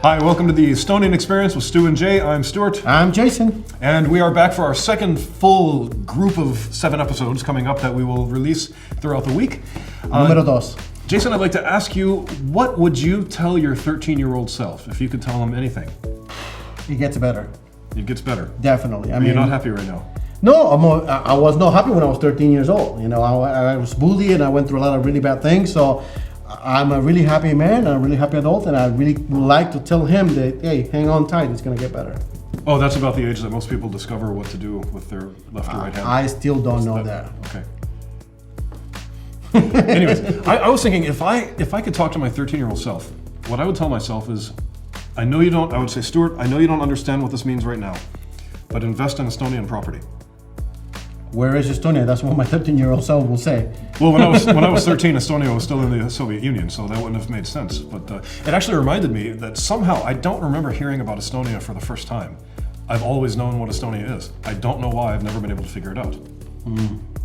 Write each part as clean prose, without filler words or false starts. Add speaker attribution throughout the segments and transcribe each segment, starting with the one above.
Speaker 1: Hi, welcome to the Estonian Experience with Stu and Jay. I'm Stuart.
Speaker 2: I'm Jason.
Speaker 1: And we are back for our second full group of 7 episodes coming up that we will release throughout the week.
Speaker 2: Número dos.
Speaker 1: Jason, I'd like to ask you, what would you tell your 13-year-old self if you could tell him anything?
Speaker 2: It gets better.
Speaker 1: It gets better.
Speaker 2: Definitely.
Speaker 1: You're not happy right now?
Speaker 2: No, I was not happy when I was 13 years old. You know, I was bullied and I went through a lot of really bad things. So I'm a really happy man, a really happy adult, and I really would like to tell him that, hey, hang on tight, it's going to get better.
Speaker 1: Oh, that's about the age that most people discover what to do with their left or right hand.
Speaker 2: I still don't know that.
Speaker 1: Okay. Anyways, I was thinking if I could talk to my 13-year-old self, what I would tell myself is, I would say, Stuart, I know you don't understand what this means right now, but invest in Estonian property.
Speaker 2: Where is Estonia? That's what my 13-year-old self will say.
Speaker 1: Well, when I was 13, Estonia was still in the Soviet Union, so that wouldn't have made sense. But it actually reminded me that somehow I don't remember hearing about Estonia for the first time. I've always known what Estonia is. I don't know why. I've never been able to figure it out.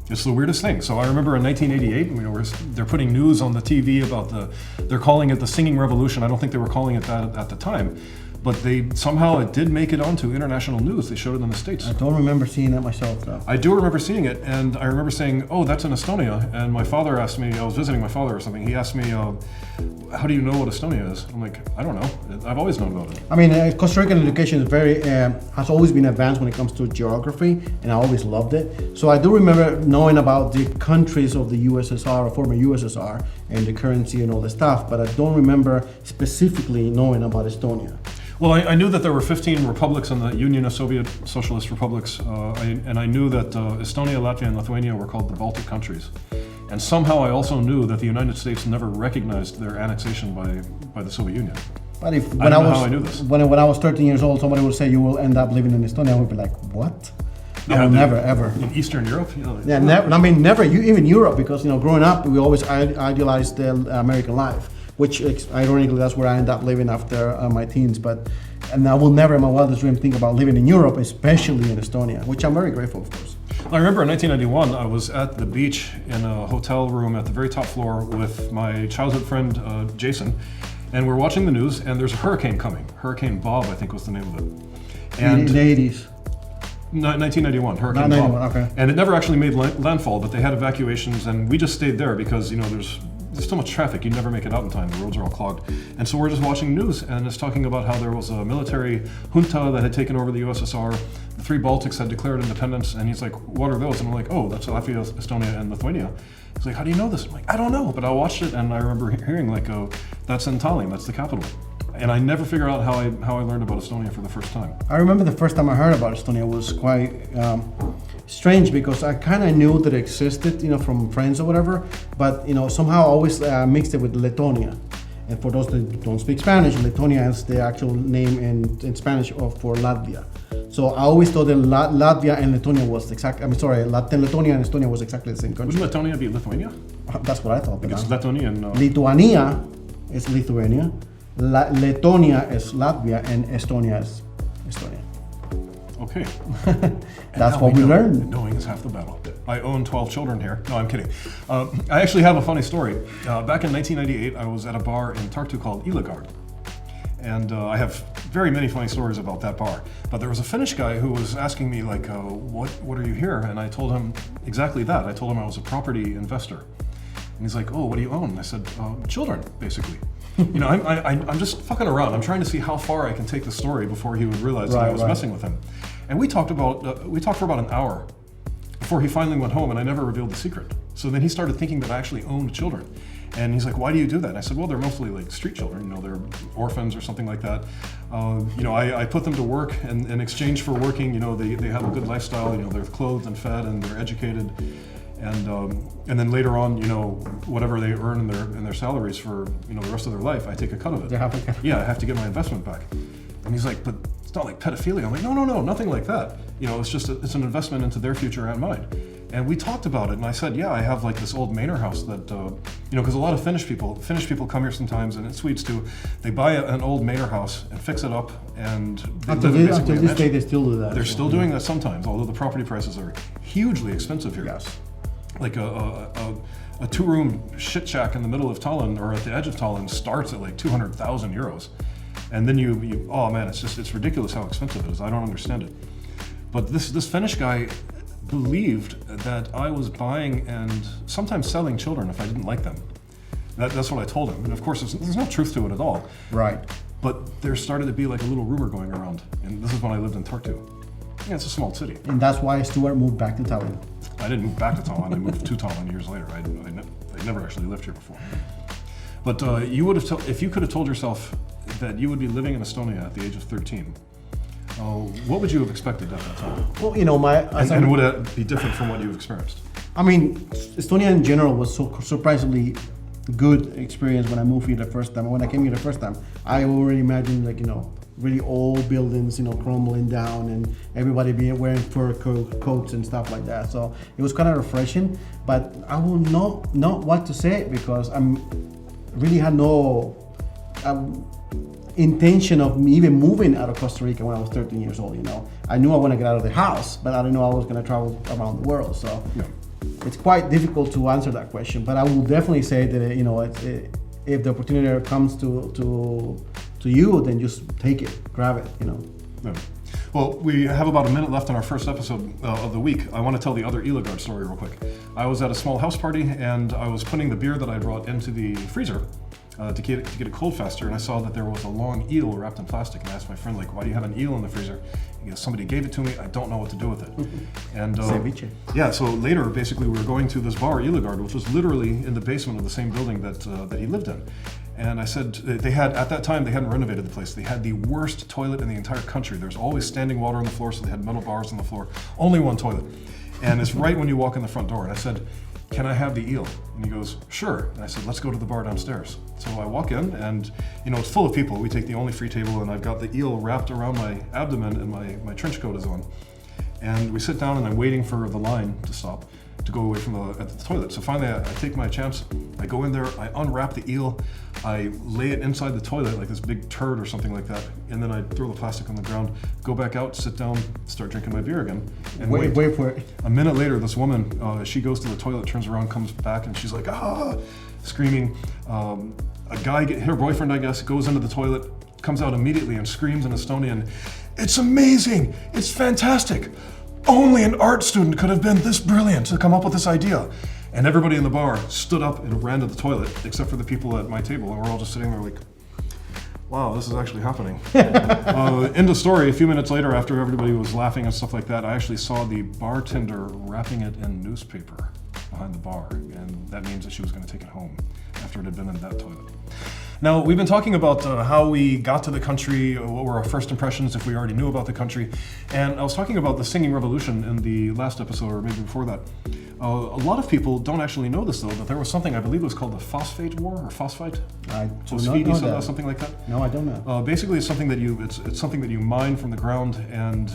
Speaker 1: It's the weirdest thing. So I remember in 1988, they're putting news on the TV about they're calling it the singing revolution. I don't think they were calling it that at the time. But somehow it did make it onto international news. They showed it in the States.
Speaker 2: I don't remember seeing it myself, though.
Speaker 1: I do remember seeing it, and I remember saying, oh, that's in Estonia. And my father asked me, I was visiting my father or something, he asked me, how do you know what Estonia is? I'm like, I don't know. I've always known about it.
Speaker 2: I mean, Costa Rican education is has always been advanced when it comes to geography, and I always loved it. So I do remember knowing about the countries of the USSR or former USSR and the currency and all the stuff, but I don't remember specifically knowing about Estonia.
Speaker 1: Well, I knew that there were 15 republics in the Union of Soviet Socialist Republics, and I knew that Estonia, Latvia, and Lithuania were called the Baltic countries. And somehow I also knew that the United States never recognized their annexation by the Soviet Union.
Speaker 2: But
Speaker 1: I don't know how I knew this.
Speaker 2: When I was 13 years old, somebody would say you will end up living in Estonia. I would be like, what?
Speaker 1: Yeah,
Speaker 2: no, never, ever.
Speaker 1: In Eastern Europe?
Speaker 2: Yeah, never. I mean, never. Even Europe, because growing up, we always idealized the American life, which ironically that's where I ended up living after my teens. And I will never in my wildest dream think about living in Europe, especially in Estonia, which I'm very grateful, of course.
Speaker 1: I remember in 1991, I was at the beach in a hotel room at the very top floor with my childhood friend, Jason, and we're watching the news, and there's a hurricane coming. Hurricane Bob, I think was the name of it. And
Speaker 2: in the 80s.
Speaker 1: 1991, Hurricane Bob. Okay. And it never actually made landfall, but they had evacuations, and we just stayed there because, there's so much traffic, you never make it out in time, the roads are all clogged. And so we're just watching news, and it's talking about how there was a military junta that had taken over the USSR. The 3 Baltics had declared independence, and he's like, what are those? And I'm like, oh, that's Latvia, Estonia, and Lithuania. He's like, how do you know this? I'm like, I don't know, but I watched it, and I remember hearing like, oh, that's in Tallinn, that's the capital. And I never figured out how I learned about Estonia for the first time.
Speaker 2: I remember the first time I heard about Estonia was quite strange because I kind of knew that it existed, from friends or whatever, but somehow I always mixed it with Letonia. And for those that don't speak Spanish, Letonia is the actual name in Spanish for Latvia. So I always thought that Latvia and Letonia was Letonia and Estonia was exactly the same country.
Speaker 1: Wouldn't Letonia be Lithuania?
Speaker 2: That's what I thought.
Speaker 1: Because Lithuanian.
Speaker 2: Lithuania is Lithuania. Letonia is Latvia, and Estonia is Estonia.
Speaker 1: Okay.
Speaker 2: That's what we learned.
Speaker 1: Knowing is half the battle. I own 12 children here. No, I'm kidding. I actually have a funny story. Back in 1998, I was at a bar in Tartu called Illegard. And I have very many funny stories about that bar. But there was a Finnish guy who was asking me, like, what are you here? And I told him exactly that. I told him I was a property investor. And he's like, oh, what do you own? And I said, children, basically. I'm just fucking around. I'm trying to see how far I can take the story before he would realize that I was messing with him. And we talked for about an hour before he finally went home, and I never revealed the secret. So then he started thinking that I actually owned children. And he's like, why do you do that? And I said, well, they're mostly like street children, they're orphans or something like that. I put them to work, and in exchange for working, they have a good lifestyle, they're clothed and fed and they're educated. And then later on, whatever they earn in their salaries for, the rest of their life, I take a cut of it. Yeah, I have to get my investment back. And he's like, but it's not like pedophilia. I'm like, no, nothing like that. It's just, it's an investment into their future and mine. And we talked about it, and I said, yeah, I have like this old manor house that, because a lot of Finnish people come here sometimes, and in Swedes too, they buy an old manor house and fix it up, and
Speaker 2: until this day they still do that.
Speaker 1: They're still doing that sometimes, although the property prices are hugely expensive here.
Speaker 2: Yes.
Speaker 1: Like a 2-room shit shack in the middle of Tallinn or at the edge of Tallinn starts at like 200,000 euros. And then you oh man, it's ridiculous how expensive it is. I don't understand it. But this Finnish guy believed that I was buying and sometimes selling children if I didn't like them. That's what I told him. And of course, there's no truth to it at all.
Speaker 2: Right.
Speaker 1: But there started to be like a little rumor going around. And this is when I lived in Tartu. Yeah, it's a small city.
Speaker 2: And that's why Stuart moved back to Tallinn.
Speaker 1: I didn't move back to Tallinn. I moved to Tallinn years later. I never actually lived here before. But you would have if you could have told yourself that you would be living in Estonia at the age of 13, what would you have expected at that time?
Speaker 2: Well,
Speaker 1: And would it be different from what you've experienced?
Speaker 2: I mean, Estonia in general was so surprisingly good experience when I moved here the first time. When I came here the first time, I already imagined really old buildings, crumbling down and everybody wearing fur coats and stuff like that. So it was kind of refreshing, but I will not know what to say because really had no intention of me even moving out of Costa Rica when I was 13 years old. I knew I want to get out of the house, but I didn't know I was going to travel around the world. So
Speaker 1: Yeah.
Speaker 2: it's quite difficult to answer that question. But I will definitely say that if the opportunity comes to you, then just take it, grab it.
Speaker 1: Yeah. Well, we have about a minute left in our first episode of the week. I want to tell the other Eligard story real quick. I was at a small house party and I was putting the beer that I brought into the freezer to get it cold faster, and I saw that there was a long eel wrapped in plastic, and I asked my friend, why do you have an eel in the freezer? He goes, somebody gave it to me, I don't know what to do with it. And
Speaker 2: Ceviche.
Speaker 1: yeah, so later, basically, we were going to this bar, Eligard, which was literally in the basement of the same building that he lived in. And I said, at that time, they hadn't renovated the place. They had the worst toilet in the entire country. There's always standing water on the floor, so they had metal bars on the floor. Only one toilet. And it's right when you walk in the front door. And I said, can I have the eel? And he goes, sure. And I said, let's go to the bar downstairs. So I walk in and, it's full of people. We take the only free table and I've got the eel wrapped around my abdomen and my trench coat is on. And we sit down and I'm waiting for the line to stop to go away from the toilet. So finally I take my chance. I go in there, I unwrap the eel, I lay it inside the toilet like this big turd or something like that, and then I throw the plastic on the ground, go back out, sit down, start drinking my beer again, and
Speaker 2: Wait for it.
Speaker 1: A minute later, this woman, she goes to the toilet, turns around, comes back, and she's like, screaming. A guy, her boyfriend, I guess, goes into the toilet, comes out immediately and screams in Estonian, "It's amazing! It's fantastic! Only an art student could have been this brilliant to come up with this idea." And everybody in the bar stood up and ran to the toilet, except for the people at my table, and we're all just sitting there like, wow, this is actually happening. End of story. A few minutes later, after everybody was laughing and stuff like that, I actually saw the bartender wrapping it in newspaper behind the bar, and that means that she was going to take it home after it had been in that toilet. Now, we've been talking about how we got to the country, what were our first impressions, if we already knew about the country, and I was talking about the singing revolution in the last episode, or maybe before that. A lot of people don't actually know this, though, that there was something, I believe it was called the Phosphate War, or Phosphate?
Speaker 2: I do not know that.
Speaker 1: Something like that?
Speaker 2: No, I don't know.
Speaker 1: Basically, it's something that it's something that you mine from the ground, and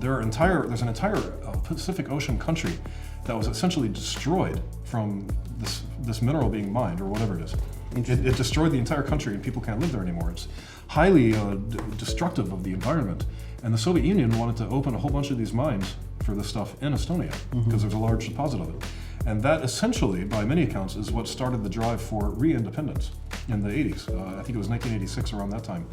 Speaker 1: there's an entire Pacific Ocean country that was essentially destroyed from this mineral being mined, or whatever it is. It destroyed the entire country, and people can't live there anymore. It's highly destructive of the environment. And the Soviet Union wanted to open a whole bunch of these mines for this stuff in Estonia, because there's a large deposit of it. And that essentially, by many accounts, is what started the drive for re-independence in the 80s. I think it was 1986, around that time.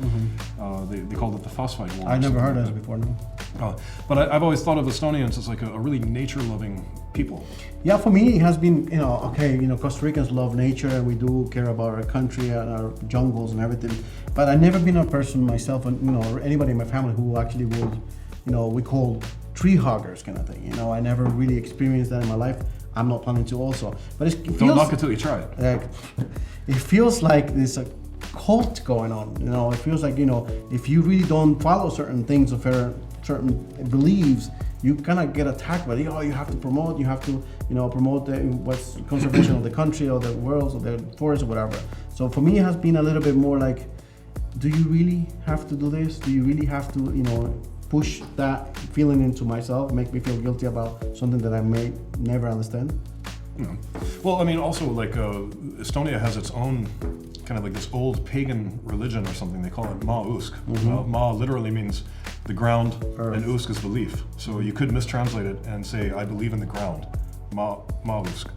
Speaker 1: They called it the Phosphate War.
Speaker 2: I never heard of this before, no.
Speaker 1: But I've always thought of Estonians as like a really nature-loving people.
Speaker 2: Yeah, for me it has been, Costa Ricans love nature and we do care about our country and our jungles and everything. But I've never been a person myself, or anybody in my family who actually would, we call tree huggers kind of thing. I never really experienced that in my life. I'm not planning to also. But it feels,
Speaker 1: don't knock it till you try it.
Speaker 2: It feels like there's a cult going on. It feels like, if you really don't follow certain things or certain beliefs, you kind of get attacked by, you have to promote promote what's conservation of the country or the world or the forest or whatever. So for me, it has been a little bit more like, do you really have to do this? Do you really have to, push that feeling into myself, make me feel guilty about something that I may never understand?
Speaker 1: Well, I mean, also like Estonia has its own kind of like this old pagan religion or something. They call it Ma-usk. Ma literally means the ground,
Speaker 2: Earth.
Speaker 1: and usk is belief. So you could mistranslate it and say, I believe in the ground. Ma-usk.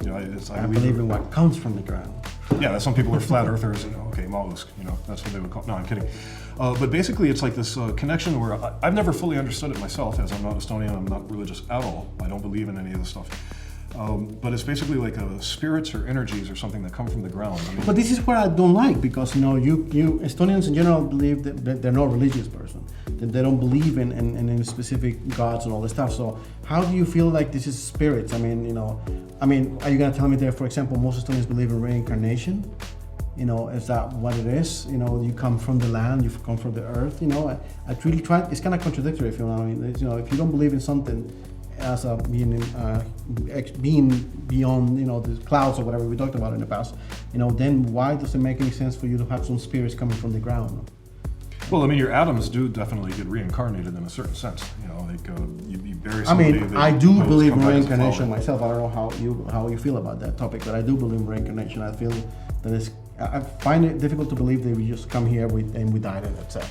Speaker 2: I believe in what comes from the ground.
Speaker 1: Yeah, some people are flat earthers, and okay, mollusk, that's what they would call. No, I'm kidding. But basically, it's like this connection where I've never fully understood it myself, as I'm not Estonian, I'm not religious at all. I don't believe in any of this stuff. But it's basically like spirits or energies or something that come from the ground. I mean,
Speaker 2: But this is what I don't like, because you Estonians in general believe that they're not a religious person, that they don't believe in specific gods and all this stuff. So how do you feel like this is spirits? I mean, are you gonna tell me that, for example, most Estonians believe in reincarnation? Is that what it is? You come from the land, you come from the earth. I really try. It's kind of contradictory, if you know what I mean. If you don't believe in something as a being beyond, the clouds or whatever we talked about in the past, then why does it make any sense for you to have some spirits coming from the ground?
Speaker 1: Well, I mean, your atoms do definitely get reincarnated in a certain sense. You bury somebody.
Speaker 2: I do believe in reincarnation myself. I don't know how you feel about that topic, but I do believe in reincarnation. I feel that I find it difficult to believe that we just come here and we died and that's it.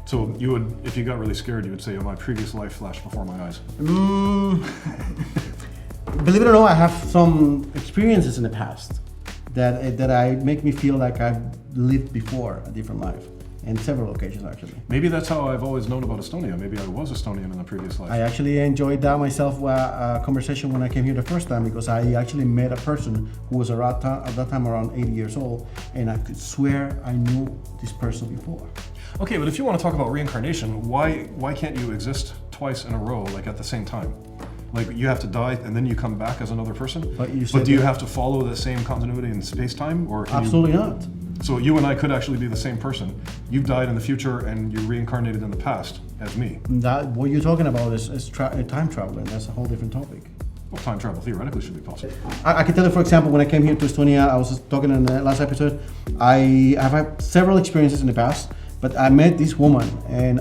Speaker 1: So you would, if you got really scared, you would say, "Oh, my previous life flashed before my eyes."
Speaker 2: Believe it or not, I have some experiences in the past that I make me feel like I've lived before a different life, in several occasions actually.
Speaker 1: Maybe that's how I've always known about Estonia. Maybe I was Estonian in a previous life.
Speaker 2: I actually enjoyed that myself, a conversation when I came here the first time, because I actually met a person who was at that time around 80 years old, and I could swear I knew this person before.
Speaker 1: Okay, but if you want to talk about reincarnation, why can't you exist twice in a row, like at the same time? Like you have to die and then you come back as another person? But do you have to follow the same continuity in space-time? Or
Speaker 2: absolutely not.
Speaker 1: So you and I could actually be the same person. You've died in the future and you're reincarnated in the past as me.
Speaker 2: What you're talking about is time travel, and that's a whole different topic.
Speaker 1: Well, time travel theoretically should be possible.
Speaker 2: I can tell you, for example, when I came here to Estonia, I was just talking in the last episode, I have had several experiences in the past. But I met this woman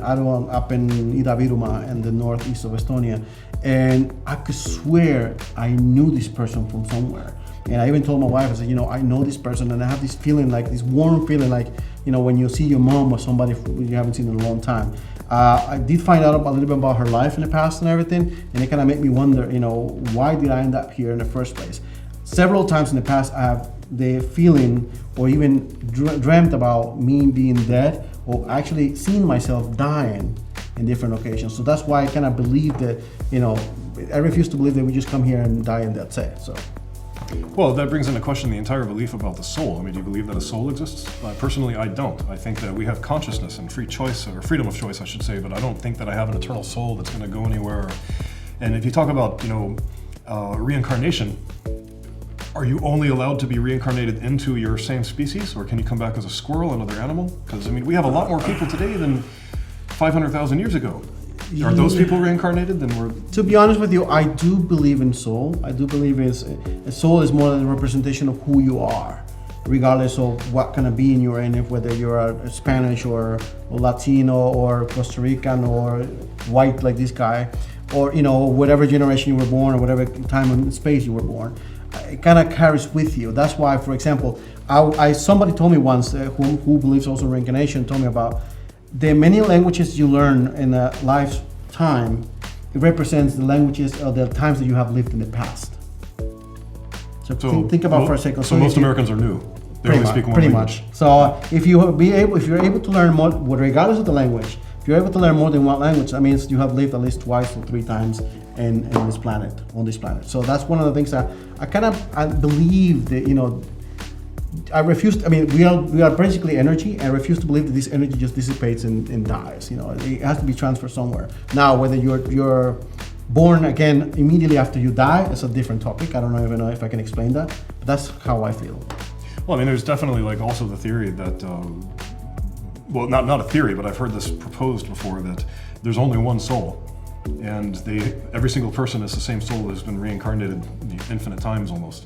Speaker 2: up in Ida-Virumaa in the northeast of Estonia, and I could swear I knew this person from somewhere. And I even told my wife, I said, I know this person, and I have this feeling, like this warm feeling, like, when you see your mom or somebody you haven't seen in a long time. I did find out a little bit about her life in the past and everything, and it kind of made me wonder, why did I end up here in the first place? Several times in the past, I have the feeling or even dreamt about me being dead, or actually seeing myself dying in different occasions. So that's why I kind of believe that, I refuse to believe that we just come here and die and that's it. So.
Speaker 1: Well, that brings into question the entire belief about the soul. I mean, do you believe that a soul exists? Personally, I don't. I think that we have consciousness and free choice, or freedom of choice, I should say, but I don't think that I have an eternal soul that's going to go anywhere. And if you talk about, reincarnation, are you only allowed to be reincarnated into your same species, or can you come back as a squirrel, another animal? Because, we have a lot more people today than 500,000 years ago. Are those people reincarnated? Then we're...
Speaker 2: To be honest with you, I do believe in soul. I do believe a soul is more than a representation of who you are, regardless of what kind of being you're in, if whether you're a Spanish or Latino or Costa Rican or white like this guy, or whatever generation you were born or whatever time and space you were born. It kind of carries with you. That's why, for example, somebody told me once, who believes also in reincarnation, told me about the many languages you learn in a lifetime. It represents the languages or the times that you have lived in the past. So think about for a second.
Speaker 1: So most Americans are new. They only speak one language.
Speaker 2: Much. So if you're able to learn more, regardless of the language, if you're able to learn more than one language, that means you have lived at least twice or three times on this planet. So that's one of the things that I believe that, I refuse. We are basically energy, and I refuse to believe that this energy just dissipates and dies. It has to be transferred somewhere. Now, whether you're born again immediately after you die is a different topic. I don't even know if I can explain that, but that's how I feel.
Speaker 1: Well, there's definitely also the theory that, not a theory, but I've heard this proposed before, that there's only one soul. And every single person is the same soul that has been reincarnated infinite times almost.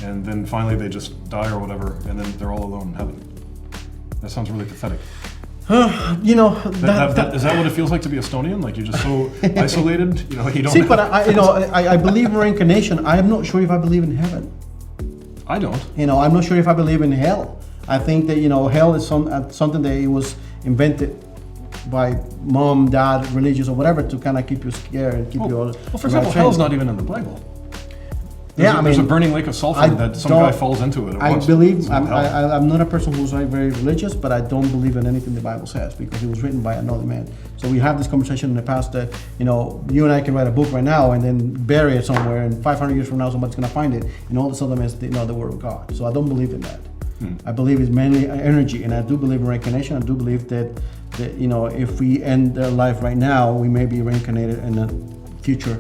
Speaker 1: And then finally they just die or whatever, and then they're all alone in heaven. That sounds really pathetic. Is that what it feels like to be Estonian? Like you're just so isolated, you don't...
Speaker 2: See, but I believe in reincarnation. I am not sure if I believe in heaven.
Speaker 1: I don't.
Speaker 2: I'm not sure if I believe in hell. I think that, hell is something that it was invented by mom, dad, religious or whatever to kind of keep you scared and keep you all...
Speaker 1: Well, for example, hell's not even in the Bible. There's a burning lake of sulfur that some guy falls into it.
Speaker 2: I believe, I'm not a person who's like very religious, but I don't believe in anything the Bible says because it was written by another man. So we have this conversation in the past that, you and I can write a book right now and then bury it somewhere, and 500 years from now somebody's going to find it, and all of a sudden it's the Word of God. So I don't believe in that. I believe it's mainly energy, and I do believe in reincarnation. I do believe that if we end our life right now, we may be reincarnated in the future.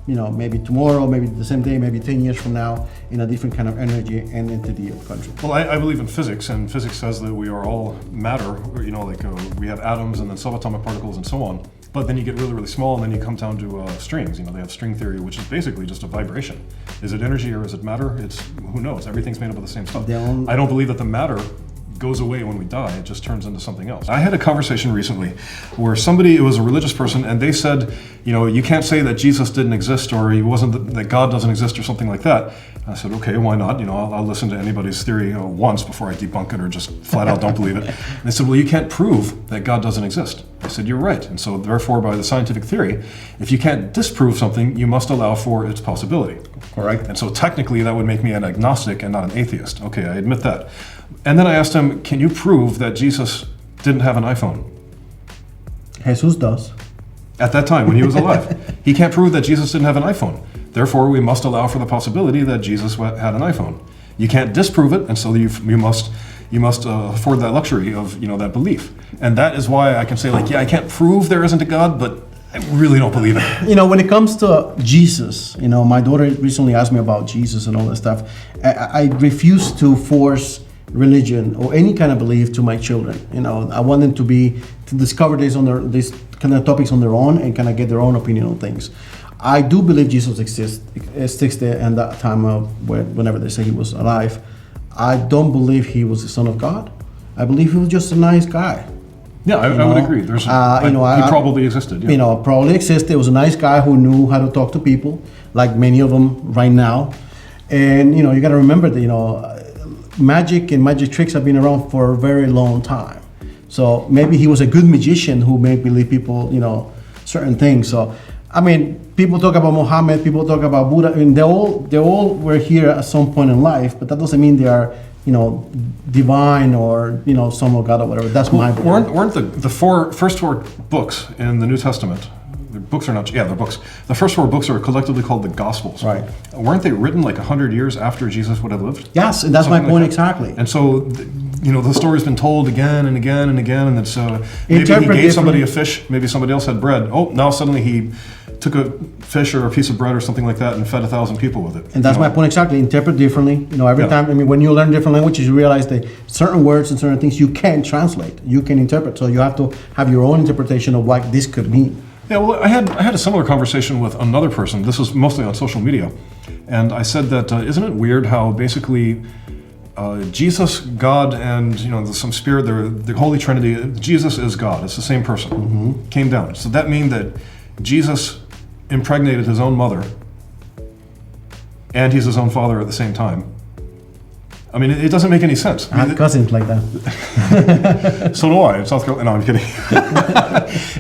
Speaker 2: Maybe tomorrow, maybe the same day, maybe 10 years from now, in a different kind of energy and entity of country.
Speaker 1: Well, I believe in physics, and physics says that we are all matter. We have atoms and then subatomic particles and so on. But then you get really, really small, and then you come down to strings. They have string theory, which is basically just a vibration. Is it energy or is it matter? Who knows? Everything's made up of the same stuff. I don't believe that the matter goes away when we die. It just turns into something else. I had a conversation recently where it was a religious person, and they said, you can't say that Jesus didn't exist, or that God doesn't exist, or something like that. I said, okay, why not? I'll listen to anybody's theory once before I debunk it or just flat out don't believe it. And they said, well, you can't prove that God doesn't exist. I said, you're right. And so therefore, by the scientific theory, if you can't disprove something, you must allow for its possibility.
Speaker 2: Correct.
Speaker 1: And so technically that would make me an agnostic and not an atheist. Okay, I admit that. And then I asked him, can you prove that Jesus didn't have an iPhone?
Speaker 2: Jesus does.
Speaker 1: At that time, when he was alive. He can't prove that Jesus didn't have an iPhone. Therefore, we must allow for the possibility that Jesus had an iPhone. You can't disprove it, and so you must afford that luxury of that belief. And that is why I can say, I can't prove there isn't a God, but I really don't believe it.
Speaker 2: When it comes to Jesus, my daughter recently asked me about Jesus and all that stuff. I refuse to force religion or any kind of belief to my children. I want them to discover these kind of topics on their own and kind of get their own opinion on things. I do believe Jesus existed in that time of whenever they say he was alive. I don't believe he was the Son of God. I believe he was just a nice guy.
Speaker 1: Yeah, I would agree. He probably existed. Yeah.
Speaker 2: Probably existed. He was a nice guy who knew how to talk to people, like many of them right now. And you got to remember that magic and magic tricks have been around for a very long time. So maybe he was a good magician who made believe people, certain things. So people talk about Muhammad, people talk about Buddha, and they all were here at some point in life, but that doesn't mean they are, divine or, son of God or whatever. That's my belief.
Speaker 1: Weren't the first four books in the New Testament, books are not, they're books. The first four books are collectively called the Gospels.
Speaker 2: Right.
Speaker 1: Weren't they written 100 years after Jesus would have lived?
Speaker 2: Yes, and that's my point exactly.
Speaker 1: And so, the story's been told again and again and again, and it's maybe he gave somebody a fish, maybe somebody else had bread. Oh, now suddenly he took a fish or a piece of bread or something like that and fed 1,000 people with it.
Speaker 2: And that's my point exactly. Interpret differently. Every time. When you learn different languages, you realize that certain words and certain things you can't translate. You can interpret. So you have to have your own interpretation of what this could mean.
Speaker 1: Yeah, well, I had a similar conversation with another person. This was mostly on social media, and I said that isn't it weird how basically Jesus, God, and some spirit, the Holy Trinity. Jesus is God. It's the same person. Came down. So that means that Jesus impregnated his own mother, and he's his own father at the same time. It doesn't make any sense.
Speaker 2: I have cousins like that.
Speaker 1: So do I in South Carolina. No, I'm kidding.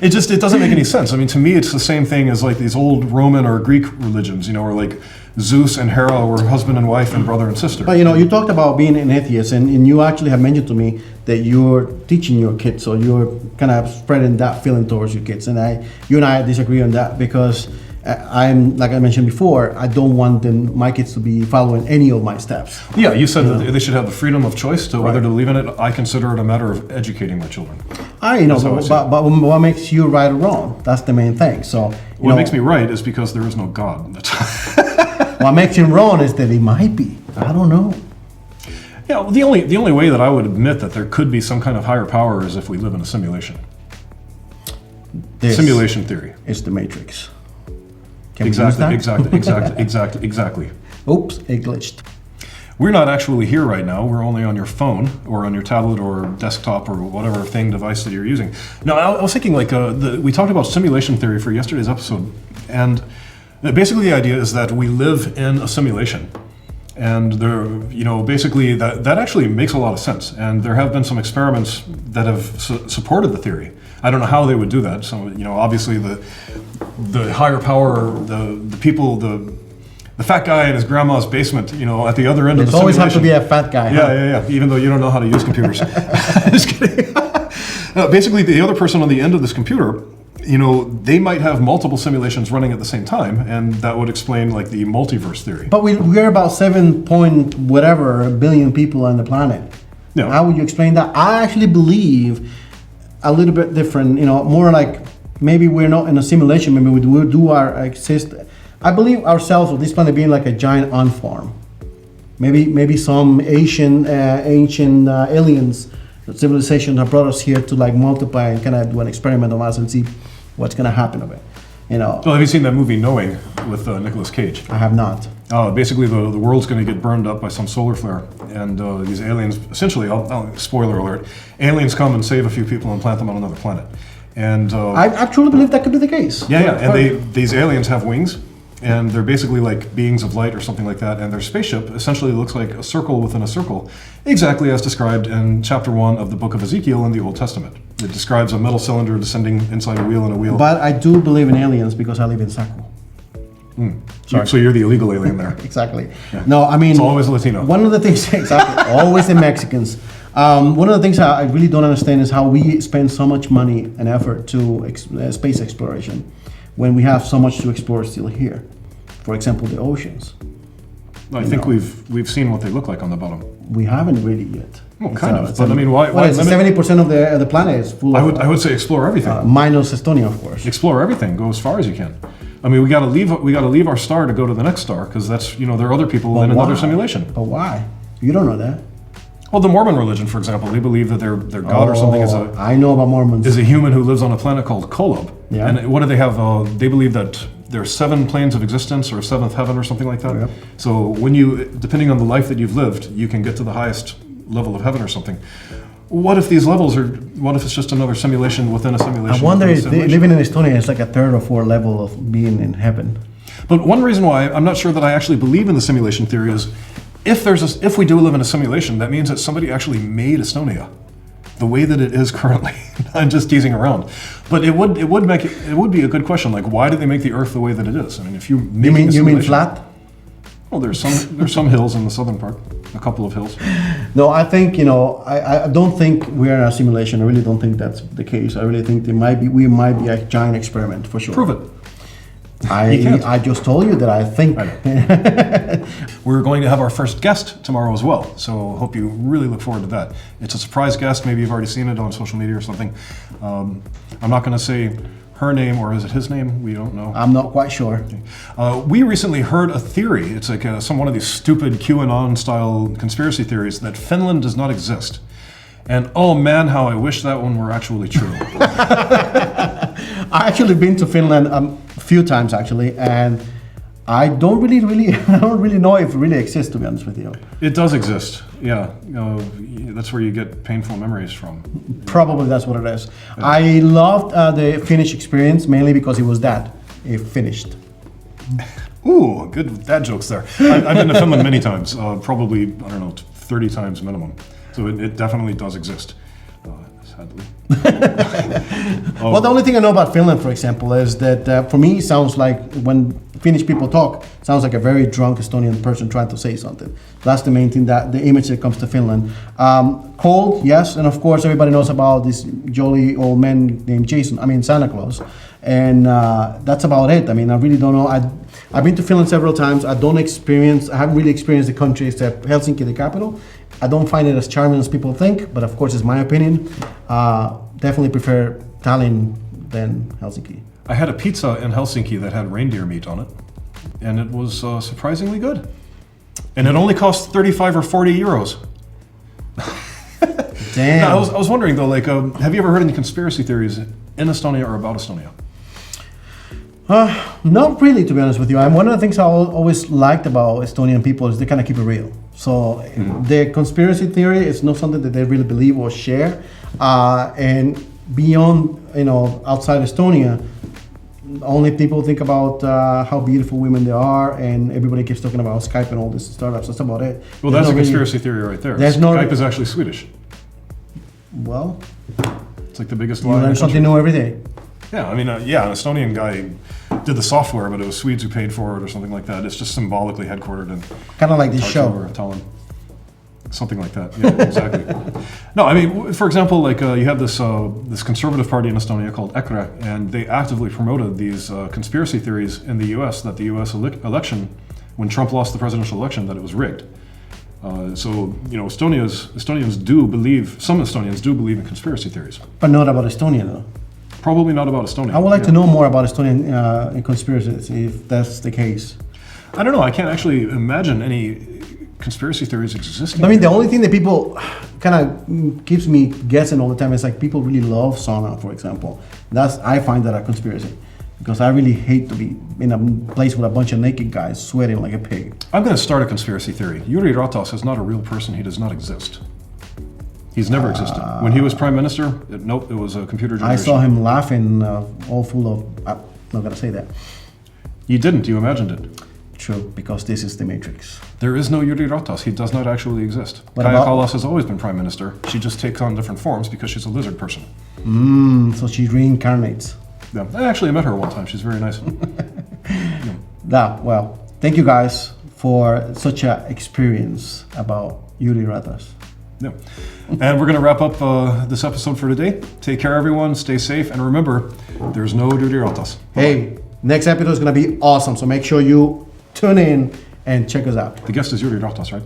Speaker 1: It doesn't make any sense. To me, it's the same thing as these old Roman or Greek religions, where Zeus and Hera were husband and wife and brother and sister.
Speaker 2: But you talked about being an atheist, and you actually have mentioned to me that you're teaching your kids, so you're kind of spreading that feeling towards your kids. And you and I disagree on that because I'm, like I mentioned before, I don't want my kids to be following any of my steps.
Speaker 1: Yeah, you said that they should have the freedom of choice to whether to believe in it. I consider it a matter of educating my children.
Speaker 2: But what makes you right or wrong? That's the main thing. So
Speaker 1: what makes me right is because there is no God.
Speaker 2: What makes him wrong is that he might be. I don't know.
Speaker 1: Yeah, well, the only way that I would admit that there could be some kind of higher power is if we live in a simulation. Simulation theory.
Speaker 2: It's the Matrix.
Speaker 1: Exactly.
Speaker 2: Oops, it glitched.
Speaker 1: We're not actually here right now. We're only on your phone or on your tablet or desktop or whatever device that you're using. Now, I was thinking we talked about simulation theory for yesterday's episode, and basically the idea is that we live in a simulation. And basically that actually makes a lot of sense. And there have been some experiments that have supported the theory. I don't know how they would do that. So, obviously the higher power, the people, the the fat guy in his grandma's basement, you know, at the other end of the
Speaker 2: There's always have to be
Speaker 1: simulation.
Speaker 2: a fat guy.
Speaker 1: Yeah,
Speaker 2: huh?
Speaker 1: yeah, yeah. Even though you don't know how to use computers. Just kidding. Basically, the other person on the end of this computer, you know, they might have multiple simulations running at the same time, and that would explain like the multiverse theory.
Speaker 2: But we're about 7 point whatever billion people on the planet.
Speaker 1: Yeah.
Speaker 2: How would you explain that? I actually believe a little bit different, you know, more like maybe we're not in a simulation, maybe we do our exist. I believe ourselves with this planet being like a giant ant farm. Maybe some ancient aliens, civilization have brought us here to like multiply and kind of do an experiment on us and see what's going to happen of it. You know,
Speaker 1: Well, have you seen that movie Knowing with Nicolas Cage?
Speaker 2: I have not.
Speaker 1: Basically, the world's going to get burned up by some solar flare, and these aliens, essentially, spoiler alert, aliens come and save a few people and plant them on another planet. And
Speaker 2: I truly believe that could be the case.
Speaker 1: yeah, and these aliens have wings, and they're basically like beings of light or something like that, and their spaceship essentially looks like a circle within a circle, exactly as described in chapter 1 of the book of Ezekiel in the Old Testament. It describes a metal cylinder descending inside a wheel and a wheel.
Speaker 2: But I do believe in aliens because I live in Saco.
Speaker 1: So you're the illegal alien there.
Speaker 2: Exactly. No, I mean,
Speaker 1: It's always Latino.
Speaker 2: one of the things, exactly, always the Mexicans. One of the things I really don't understand is how we spend so much money and effort to space exploration when we have so much to explore still here. For example, the oceans.
Speaker 1: I think we've seen what they look like on the bottom.
Speaker 2: We haven't really yet.
Speaker 1: Well, kind of. But I mean, why
Speaker 2: What is it?
Speaker 1: limit?
Speaker 2: 70% of the planet is full of.
Speaker 1: I would say explore everything.
Speaker 2: Minus Estonia, of course.
Speaker 1: Explore everything. Go as far as you can. I mean, we got to leave our star to go to the next star because that's, you know, there are other people in another
Speaker 2: Why?
Speaker 1: simulation.
Speaker 2: But why? You don't know that.
Speaker 1: Well, the Mormon religion, for example, they believe that their God or something
Speaker 2: I know about Mormons.
Speaker 1: is a human who lives on a planet called Kolob.
Speaker 2: Yeah.
Speaker 1: And what do they have? They believe that there's 7 planes of existence or a 7th heaven or something like that.
Speaker 2: Yeah.
Speaker 1: So when you, depending on the life that you've lived, you can get to the highest level of heaven or something. What if these levels are? What if it's just another simulation within a simulation?
Speaker 2: I wonder
Speaker 1: within a
Speaker 2: if
Speaker 1: simulation?
Speaker 2: living in Estonia is like a third or fourth level of being in heaven.
Speaker 1: But one reason why I'm not sure that I actually believe in the simulation theory is, if we do live in a simulation, that means that somebody actually made Estonia the way that it is currently. I'm just teasing around, but it would be a good question. Like, why did they make the Earth the way that it is? I mean, if you
Speaker 2: You mean flat?
Speaker 1: Well, there's some hills in the southern part, a couple of hills.
Speaker 2: No, I think I don't think we're in a simulation. I really don't think that's the case. I really think we might be a giant experiment for sure.
Speaker 1: Prove it. can't.
Speaker 2: I just told you that I think.
Speaker 1: We're going to have our first guest tomorrow as well, so hope you really look forward to that. It's a surprise guest. Maybe you've already seen it on social media or something. I'm not going to say her name, or is it his name? We don't know.
Speaker 2: I'm not quite sure.
Speaker 1: We recently heard a theory. It's like one of these stupid QAnon-style conspiracy theories that Finland does not exist. And oh man, how I wish that one were actually true.
Speaker 2: I actually been to Finland a few times actually, and I don't really know if it really exists, to be honest with you.
Speaker 1: It does exist, yeah. That's where you get painful memories from.
Speaker 2: Probably that's what it is. Yeah. I loved the Finnish experience mainly because it was it finished.
Speaker 1: Ooh, good dad jokes there. I've been to Finland many times, probably, I don't know, 30 times minimum. So it definitely does exist, sadly.
Speaker 2: Well, the only thing I know about Finland, for example, is that for me, it sounds like when Finnish people talk, it sounds like a very drunk Estonian person trying to say something. That's the main thing, the image that comes to Finland. Cold, yes, and of course everybody knows about this jolly old man named Santa Claus. And that's about it. I mean, I really don't know. I've been to Finland several times. I haven't really experienced the country except Helsinki, the capital. I don't find it as charming as people think, but of course it's my opinion. Definitely prefer Tallinn than Helsinki.
Speaker 1: I had a pizza in Helsinki that had reindeer meat on it, and it was surprisingly good. And it only cost 35 or 40 euros.
Speaker 2: Damn.
Speaker 1: Now, I was wondering though, like, have you ever heard any conspiracy theories in Estonia or about Estonia?
Speaker 2: Not really, to be honest with you. One of the things I always liked about Estonian people is they kind of keep it real. So the conspiracy theory is not something that they really believe or share. And beyond, outside Estonia, only people think about how beautiful women they are, and everybody keeps talking about Skype and all these startups. That's about it.
Speaker 1: Well, that's a conspiracy theory right there. Skype is actually Swedish.
Speaker 2: Well,
Speaker 1: it's like the biggest
Speaker 2: you
Speaker 1: lie.
Speaker 2: learn something new every day.
Speaker 1: Yeah, I mean, yeah, an Estonian guy did the software, but it was Swedes who paid for it or something like that. It's just symbolically headquartered in
Speaker 2: Kind of like this
Speaker 1: Tartu
Speaker 2: show.
Speaker 1: or Tallinn. Something like that. Yeah, exactly. No, I mean, for example, like you have this conservative party in Estonia called EKRE, and they actively promoted these conspiracy theories in the U.S. that the U.S. election, when Trump lost the presidential election, that it was rigged. So you know, Estonians do believe. Some Estonians do believe in conspiracy theories.
Speaker 2: But not about Estonia, though.
Speaker 1: Probably not about Estonia.
Speaker 2: I would like to know more about Estonian conspiracies, if that's the case.
Speaker 1: I don't know. I can't actually imagine any conspiracy theories existing.
Speaker 2: I mean, the only thing that people kind of keeps me guessing all the time is like people really love sauna, for example. I find that a conspiracy because I really hate to be in a place with a bunch of naked guys sweating like a pig.
Speaker 1: I'm going to start a conspiracy theory. Yuri Ratas is not a real person. He does not exist. He's never existed. When he was prime minister, nope, it was a computer generation.
Speaker 2: I saw him laughing, all full of. I'm not gonna say that.
Speaker 1: You didn't. You imagined it.
Speaker 2: True, because this is the Matrix.
Speaker 1: There is no Yuri Ratas. He does not actually exist.
Speaker 2: What
Speaker 1: Kaja
Speaker 2: about-
Speaker 1: Kallas has always been prime minister. She just takes on different forms because she's a lizard person.
Speaker 2: So she reincarnates.
Speaker 1: Yeah, I actually met her one time. She's very nice.
Speaker 2: Well, thank you guys for such an experience about Yuri Ratas.
Speaker 1: Yeah. And we're going to wrap up this episode for today. Take care, everyone. Stay safe. And remember, there's no Yuri Ratas.
Speaker 2: Hey, next episode is gonna be awesome, so make sure you tune in and check us out.
Speaker 1: The guest is Yuri Ratas, right?